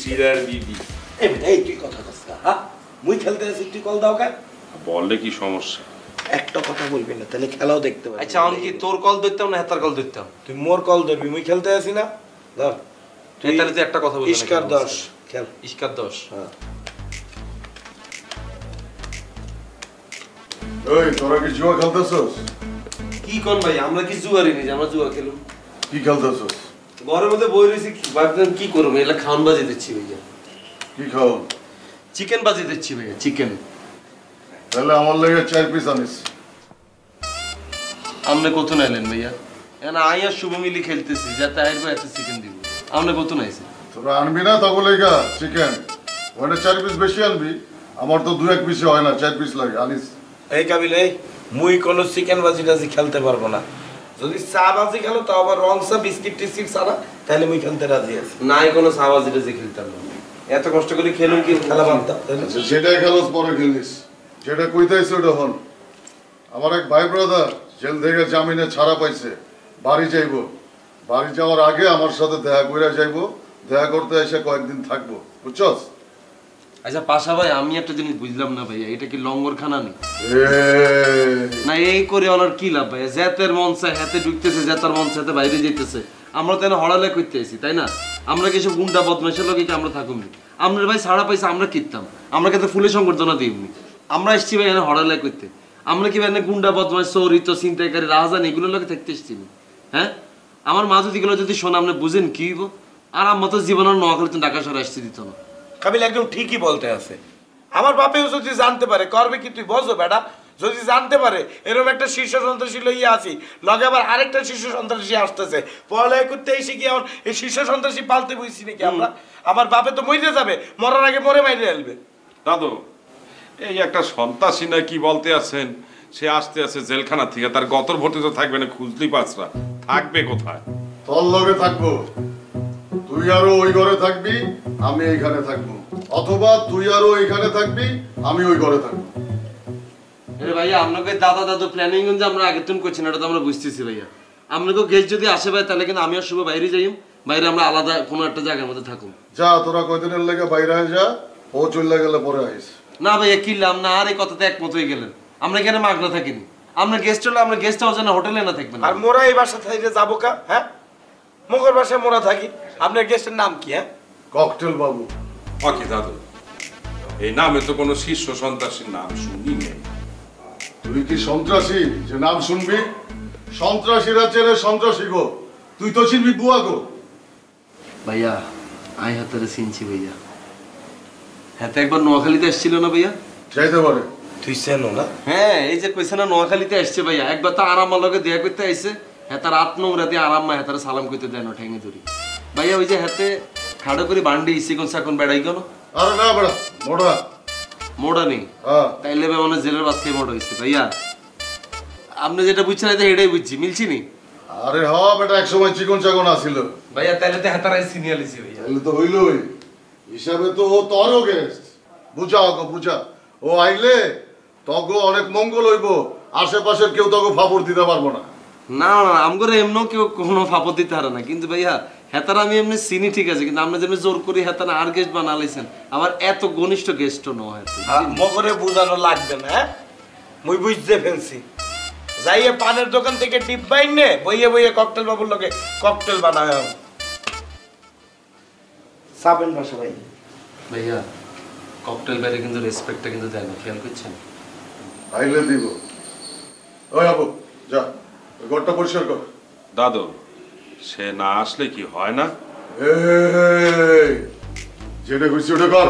শিরার বিবি। এই তুই কথা কস না, হ্যাঁ? মুই খেলতে আছি, তুই কল দাও কা? বললে কি সমস্যা? একটা কথা বলবি না, তাহলে খেলাও দেখতে পাবি। আচ্ছা আমি কি তোর কল ধরতাম না হেতার কল ধরতাম? তুই মোর কল ধরবি, মুই খেলতে আছি না। ধর তুই তাহলে তুই একটা কথা বল। ইস্কার 10 খেল। ইস্কার 10। হ্যাঁ। ওই তোরা কি জুয়া খেলতেছস? কি কোন ভাই, আমরা কি জুয়ারি নেই, আমরা জুয়া খেলুম? কি খেলতেছস? ঘরের মধ্যে বই রয়েছি, ভাবতেন কি করবো, এলা খাওয়ান বাজি দিচ্ছি ভাইয়া। কি খাও? চিকেন বাজি দিচ্ছি ভাইয়া, চিকেন। তাহলে আমার লেগে 4 পিস আনিস। আপনি কত নাইলেন ভাইয়া? এনা আইয়া শুভ মিলি খেলতেছি, যাতে আইরবো এত চিকেন দিব। আপনি কত নাইছে? তোরা আনবি না তখন লেগা চিকেন। ওখানে 4 পিস বেশি আনবি, আমার তো 2-1 পিসে হয় না, 4 পিস লাগে, আনিস। এই কাবিল, এই মুই কোনো চিকেন বাজি টাজি খেলতে পারবো না। যদি চা বাজি খেলো তাও আবার রং চা, বিস্কিট টিস্কিট ছাড়া, তাহলে মুই খেলতে রাজি আছি। নাই কোনো সাবাজি টাজি খেলতাম না। এত কষ্ট করে খেলুম কি খেলা বানতাম। আচ্ছা যেটাই খেলোস পরে খেলিস, যেটা কইতেছে ওটা হন। আমার এক ভাই ব্রাদার জেল থেকে জামিনে ছাড়া পাইছে, বাড়ি যাইবো। বাড়ি যাওয়ার আগে আমার সাথে দেখা কইরা যাইবো, দেখা করতে এসে কয়েকদিন থাকবো, বুঝছস? আচ্ছা পাশা ভাই, আমি একটা জিনিস বুঝলাম না ভাইয়া, এটা কি লঙ্গরখানা নেই? না এই করে ওনার কি লাভ ভাইয়া? জেতের মন চায় হাতে ঢুকতেছে, জেতার মন চাইতে বাইরে যেতেছে। আমরা তো এনে হড়ালে করতে আছি, তাই না? আমরা কি সব গুন্ডা বদমাশের লোক আমরা থাকুন? আমরা ভাই ছাড়া পাইছে আমরা কিনতাম, আমরা কিন্তু ফুলের সংবর্ধনা দিইনি। আমরা এসছি ভাই এনে হড়ালে করতে। আমরা কি ভাই গুন্ডা বদমাশ, চোরিত, ছিনতাইকারী, রাহাজানি এগুলোর লোকে থাকতে এসছি? হ্যাঁ, আমার মা যদি এগুলো যদি শোনা, আপনি বুঝেন কি হইব? আর আমার তো জীবনের নোয়াখালী তো ঢাকা শহরে আসতে দিত না। কাবিল একদম ঠিকই বলতে আছে। আমার বাপেও যদি জানতে পারে, করবে কি তুই বোঝো বেটা? যদি জানতে পারে এরকম একটা শীর্ষ সন্ত্রাসী লইয়া আছি, লগে আবার আরেকটা শীর্ষ সন্ত্রাসী আসতেছে, পড়ালেখা করতে এসে কি আমার এই শীর্ষ সন্ত্রাসী পালতে বইছি নাকি আমরা? আমার বাপে তো মরে যাবে, মরার আগে মরে মাইরে ফেলবে। দাদু, এই একটা সন্ত্রাসী না কি বলতে আছেন, সে আসতে আছে জেলখানা থেকে, তার গতর ভর্তি তো থাকবে না, খুঁজলি পাঁচরা থাকবে কোথায়? তোর লগে থাকবো, তুই আরো ওই ঘরে থাকবি, আমি এইখানে থাকবো, অথবা তুই আরো এইখানে থাকবি, আমি ওই ঘরে থাকবো। আরে ভাইয়া, আপনাকে দাদা দাদু প্ল্যানিং যে আমরা আগে তুমি করছি না, এটা তো আমরা বুঝতেছি ভাইয়া। আপনাকে গেস্ট যদি আসে ভাই, তাহলে কিন্তু আমি আর শুভ বাইরে যাই, বাইরে আমরা আলাদা কোনো একটা জায়গার মধ্যে থাকুন। যা তোরা কয়দিনের লেগে বাইরে যা, ও চলে গেলে পরে আইস। না ভাইয়া কিনলাম না, আর এই কথাতে একমত হয়ে গেলেন। আমরা এখানে মাগনা থাকিনি, আমরা গেস্ট হলে আমরা গেস্ট হাউসে না হোটেলে না থাকবেন। আর মোরা এই বাসা থেকে যাবো কা? হ্যাঁ, মুখের বাসায় মোরা থাকি। আপনার গেস্টের নাম কি? হ্যাঁ, ককটেল বাবু। ওকে দাদু, এই নামে তো কোনো শীর্ষ সন্ত্রাসীর নাম শুনি নেই। তুই কি সন্ত্রাসী যে নাম শুনবি? সন্ত্রাসীরা চেনে সন্ত্রাসী গো, তুই তো চিনবি বুয়া গো। ভাইয়া আই হাতারে চিনছি ভাইয়া। হ্যাঁ, তো একবার নোয়াখালীতে এসেছিল না ভাইয়া? চাইতে পারে। তুই চেনো না? হ্যাঁ, এই যে কইছে না নোয়াখালীতে আসছে ভাইয়া, একবার তো আরাম্মার লগে দেখা করতে আইছে। হ্যাঁ, তার রাত নোংরা দিয়ে আরাম্মা হ্যাঁ তারা সালাম করতে দেয় না, ঠেঙে ধরি ভাইয়া। ওই যে হাতে খাড়ো করে বান্ডি ইসিকন সাকন বেড়াই কেন? আরে না বেড়া, মোড়া মোড়া নেই তাইলে ভাই মানে জেলের বাদ খেয়ে মোড়া হয়েছে ভাইয়া। আপনি যেটা বুঝছেন এটাই বুঝছি, মিলছি নি? আরে হ বেটা, এক সময় চিকন চাকন আসিল ভাইয়া, তাইলে তো হাতারাই সিনিয়র লিছি ভাইয়া। তাহলে তো হইলই, হিসাবে তো ও তোরও গেস্ট। বুঝা ওকে বুঝা, ও আইলে তগো অনেক মঙ্গল হইব, আশেপাশের কেউ তগো ফাপড় দিতে পারবো না। না না, আমগরে এমনও কেউ কোনো ফাপড় দিতে পারে না। কিন্তু ভাইয়া হেতারা আমি এমনি চিনি ঠিক আছে, কিন্তু আপনি যেমনি জোর করি হেতারা আর গেস্ট বানালাইছেন, আমার এত ঘনিষ্ঠ গেস্টও নয়। মগরে বুঝানো লাগবে না। হ্যাঁ, মুই বুঝতে ফেলছি। যাইয়ে পানের দোকান থেকে ডিব্বাই নে, বইয়ে বইয়ে ককটেল বাবুর লোকে ককটেল বানায়। সাবেন বাসা ভাই। ভাইয়া ককটেল বাইরে কিন্তু রেসপেক্টটা কিন্তু দেয় না, খেয়াল করছেন? আইলে দিব। ওই আবু যা, ঘরটা পরিষ্কার কর। দাদু, সে না আসলে কি হয় না? এই যেটা কইছি ওটা কর।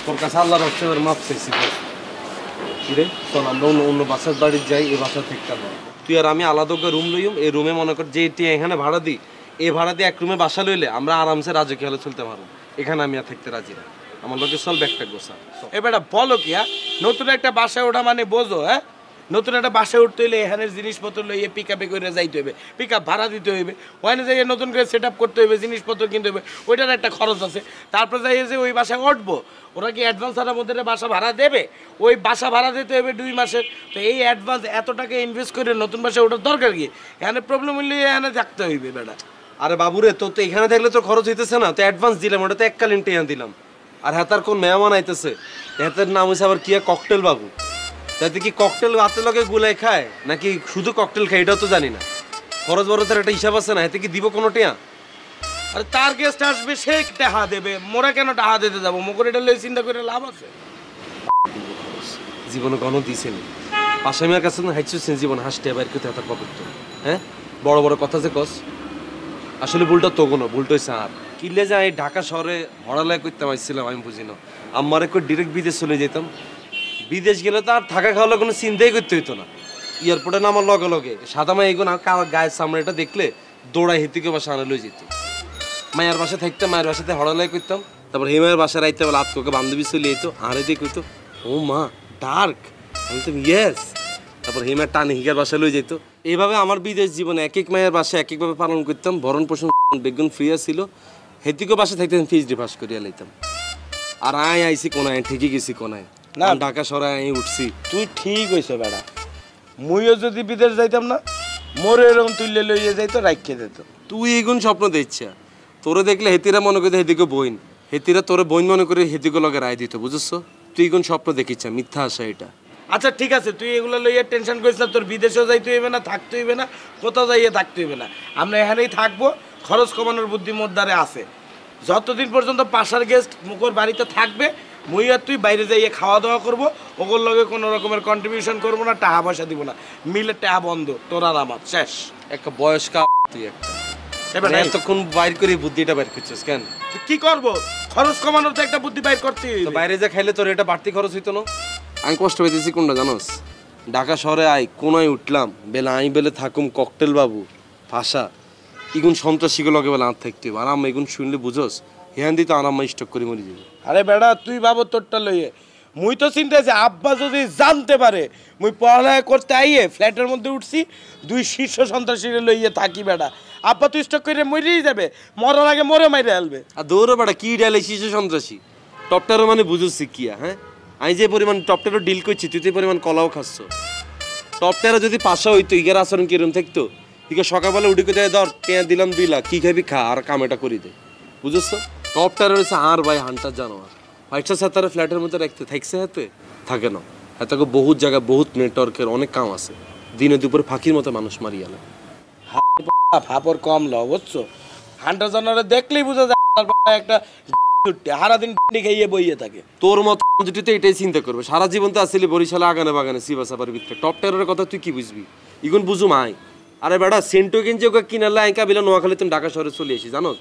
তোর কাছে আল্লাহর হস্তে মাপ চাইছি। কিরে চল আমরা অন্য বাসার বাড়ি যাই, এই বাসা থেকে তুই আর আমি আলাদা রুম লইম। এই রুমে মনে কর যে এখানে ভাড়া দিই, এই ভাড়া দিয়ে এক রুমে বাসা লইলে আমরা আরামসে রাজকীয় হলে চলতে পারবো। এখানে আমি আর থাকতে রাজি না, আমার লোকে চল ব্যাগটা গোছা। এবারে বলো কি? হ্যাঁ, নতুন একটা বাসায় ওঠা মানে বোঝো? হ্যাঁ, নতুন একটা বাসায় উঠতে হইলে এখানের জিনিসপত্র লইয়ে পিক আপে করে যাইতে হইবে, পিক আপ ভাড়া দিতে হইবে, ওখানে যাইয়ে নতুন করে সেট আপ করতে হইবে, জিনিসপত্র কিনতে হইবে, ওইটার একটা খরচ আছে। তারপরে যাইয়ে যে ওই বাসায় উঠবো, ওরা কি অ্যাডভান্স ছাড়ার মধ্যে বাসা ভাড়া দেবে? ওই বাসা ভাড়া দিতে হবে 2 মাসের। তো এই অ্যাডভান্স এত টাকা ইনভেস্ট করে নতুন বাসায় ওঠার দরকার কি? এখানে প্রবলেম হইলে এখানে থাকতে হইবে বেটা। আরে বাবুরে, তো এখানে থাকলে তো খরচ হইতেছে না, তো অ্যাডভান্স দিলাম, ওটা তো এককালীন টেয়া দিলাম। আর হাতার কোন মেহমান আইতেছে, হাতের নাম হয়েছে আবার কিয়া ককটেল বাবু। তাতে কি ককটেল হাতে লগে গুলাই খায় নাকি শুধু ককটেল খায় এটাও তো জানি না। খরচ বরচের একটা হিসাব আছে না, এতে কি দিব কোনো টিয়া? আরে তার গেস্ট আসবে, সে টাকা দেবে, মোরা কেন টাকা দিতে যাবো? মোর এটা লই চিন্তা করে লাভ আছে? জীবনে কোনো দিছেনি পাশামিয়ার কাছে না হাইছুছেন জীবন হাসতে বাইর করতে হাতার পকেট তো। হ্যাঁ, বড় বড় কথা যে কস, আসলে ভুলটা তো কোনো ভুলটা হয়েছে আর কিলে যে এই ঢাকা শহরে হড়ালাই করতে পারছিলাম আমি বুঝি না। আমার একটু ডিরেক্ট বিদেশ চলে যেতাম, বিদেশ গেলে তো আর থাকা খাওয়ালে কোনো চিন্তাই করতে হইতো না। এয়ারপোর্টে নামার লগে লগে সাদা মাই এগুলো গায়ের সামনেটা দেখলে দৌড়াই হেতিকে বাসা আনা লই যেত। মায়ের বাসায় থাকতাম, মায়ের বাসাতে হড়ালাই করতাম, তারপর হে মায়ের বাসায় রাইতে বেলা আতকে বান্ধবী চলে যেত, আরে দিয়ে কইতো ও মা ডার্ক, আমি তো ইয়েস, তারপর হে মায়ের টানে হিগার বাসায় লই যেত। এইভাবে আমার বিদেশ জীবনে এক এক মায়ের বাসায় এক একভাবে পালন করতাম। ভরণ পোষণ বেগুন ফ্রি ছিল, হেতিকে বাসায় থাকতাম ফিজডি পাস করিয়া লাইতাম। আর আইসি কোনায়, ঠিকই গেছি কোনায় না, ঢাকা শহরে আমি উঠছি। তুই ঠিক হইছ বেড়া, মুইও যদি বিদেশ যাইতাম না, মোরে এরকম তুললে লইয়ে যাইতো, রাখতে দিত। তুই এগুন স্বপ্ন দেখছা, তোরে দেখলে হেতিরা মনে করতে হেদিকে বইন, হেতিরা তোরে বইন মনে করে হেদিকে লগে রায় দিত, বুঝছো? তুই এগুন স্বপ্ন দেখিচ্ছা, মিথ্যা আশা এটা। আচ্ছা ঠিক আছে, তুই এগুলো লইয়া টেনশন করিস না, তোর বিদেশেও যাইতে হইবে না, থাকতে হইবে না, কোথাও যাইয়ে থাকতে হইবে না, আমরা এখানেই থাকবো। খরচ কমানোর বুদ্ধি মোর দ্বারে আছে। যতদিন পর্যন্ত পাশার গেস্ট মুখর বাড়িতে থাকবে, মুই আর তুই বাইরে যাইয়ে খাওয়া দাওয়া করবো, ওগুলোর লগে কোনো রকমের কন্ট্রিবিউশন করবো না, টাকা পয়সা দিব না, মিলে টাকা বন্ধ, তোর আর আমার শেষ। একটা বয়স্ক তুই একটা এতক্ষণ বাইর করে বুদ্ধিটা বাইর করছিস কেন? কি করবো? খরচ কমানোর তো একটা বুদ্ধি বাইর করতে হইবে। বাইরে যা খাইলে তোর এটা বাড়তি খরচ হইতো না? আমি কষ্ট পাইতেছি কোনটা জানোস? ঢাকা শহরে আই কোনায় উঠলাম, বেলা আই বেলে থাকুম ককটেল বাবু ভাষা ইগুন সন্ত্রাসীকে লগে বেলা আঁত থাকতে আর আমি এগুন শুনলে বুঝোস হ্যান দিতে আরাম স্টক করে মরি যাবে। আরে বেড়া, তুই ভাবো তোরটা লইয়ে, মুই তো চিন্তা আছে আব্বা যদি জানতে পারে মুই পড়ালেখা করতে আইয়ে ফ্ল্যাটের মধ্যে উঠছি, 2 শীর্ষ সন্ত্রাসীরে লইয়ে থাকি বেড়া, আব্বা তুই স্টক করে মরেই যাবে, মরার আগে মরে মাইরে আলবে। আর দৌড়ো বেড়া কি ডালে শিশু সন্ত্রাসী টপটারও মানে বুঝোস কিয়া? হ্যাঁ, আমি যে পরিমাণ টপটারও ডিল করছি তুই তো পরিমাণ কলাও খাচ্ছ। টপটারও যদি পাশা হইতো ইগার আচরণ কিরম থাকতো? ইগা সকালবেলা উঠে কোথায় ধর টেয়া দিলাম 2 লাখ, কি খাবি খা আর কামেটা করি দে, বুঝছো? টপটার হচ্ছে আর ভাই হান্টার জানোয়ার, ফাইটটা সাতারে ফ্ল্যাটের মধ্যে রাখতে থাকছে, হাতে থাকে না, এতকে বহুত জায়গায় বহুত নেটওয়ার্কের অনেক কাম আছে, দিনে দুপুরে ফাঁকির মতো মানুষ মারি আলে। ফাপর কম ল, বুঝছো? হান্টার জানোয়ারে দেখলেই বোঝা যায় একটা সারাদিন খাইয়ে বইয়ে থাকে। তোর মতো দুটিতে এটাই চিন্তা করবে, সারা জীবন তো আসলে বরিশালে আগানে বাগানে সিবাসাবার ভিতরে টপ টেরোর কথা তুই কি বুঝবি? ইগুন বুঝুম আই। আরে বেটা সেন্টো কিনছে ওকে কিনালে আই কাবিলা নোয়াখালী তুমি ঢাকা শহরে চলে এসি, জানো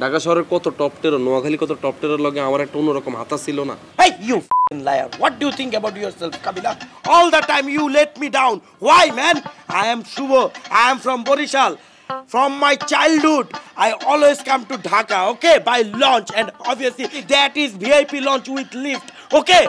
ঢাকা শহরের কত টপ টেরো, নোয়াখালী কত টপ টেরোর লগে আমার একটা অন্যরকম হাতা ছিল না। Hey, you f***ing liar! What do you think about yourself, Kabila? All the time you let me down. Why, man? I am Shubho. I am from Borishal. From my childhood, I always come to Dhaka, okay, by launch, and obviously that is VIP launch with lift, okay?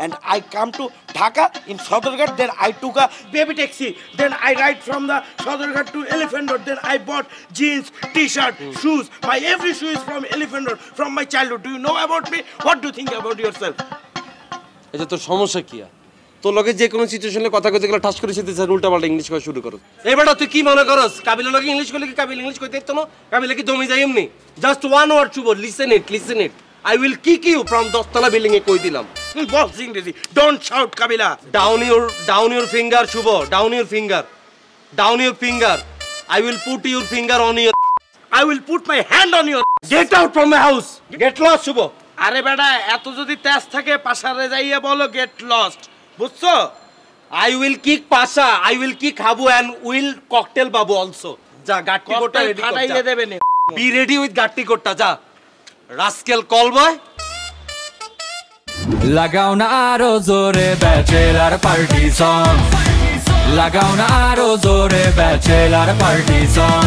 And I come to Dhaka in Sadargarh, then I took a baby taxi, then I ride from the Sadargarh to Elephant Road, then I bought jeans, t-shirt, shoes. My every shoe is from Elephant Road, from my childhood. Do you know about me? What do you think about yourself? এটা তোর সমস্যা কি? তোর লগে যে কোনো সিচুয়েশনে কথা কইতে গেলে ঠাস করে সেতে উল্টা পাল্টা ইংলিশ করা শুরু করো। এই বেটা তুই কি মনে করস কাবিলা লগে ইংলিশ কইলে কি কাবিল ইংলিশ কইতে দিত না? কাবিলা কি দমে যাই এমনি? Just one word Shubho, listen it. I will kick you from দশতলা বিল্ডিং এ কই দিলাম। Boxing Daisy, don't shout, Kabila. Down your finger, Shubho. Down your finger. I will put your finger on your. I will put my hand on your. Get out from my house. Get lost, Shubho. আরে বেটা এত যদি তেজ থাকে পাশারে যাইয়া বলো get lost, বুঝছো? I will kick Pasha. I will kick Habu and will cocktail Babu also. যা গাট্টি কোটটা রেডি কর। ফাটাইয়ে দেবে নে। Be ready with গাট্টি কোটটা যা। Rascal call boy. লাগাও না আরো জোরে ব্যাচেলার পার্টি সং, লাগাও না আরো জোরে ব্যাচেলার পার্টি সং।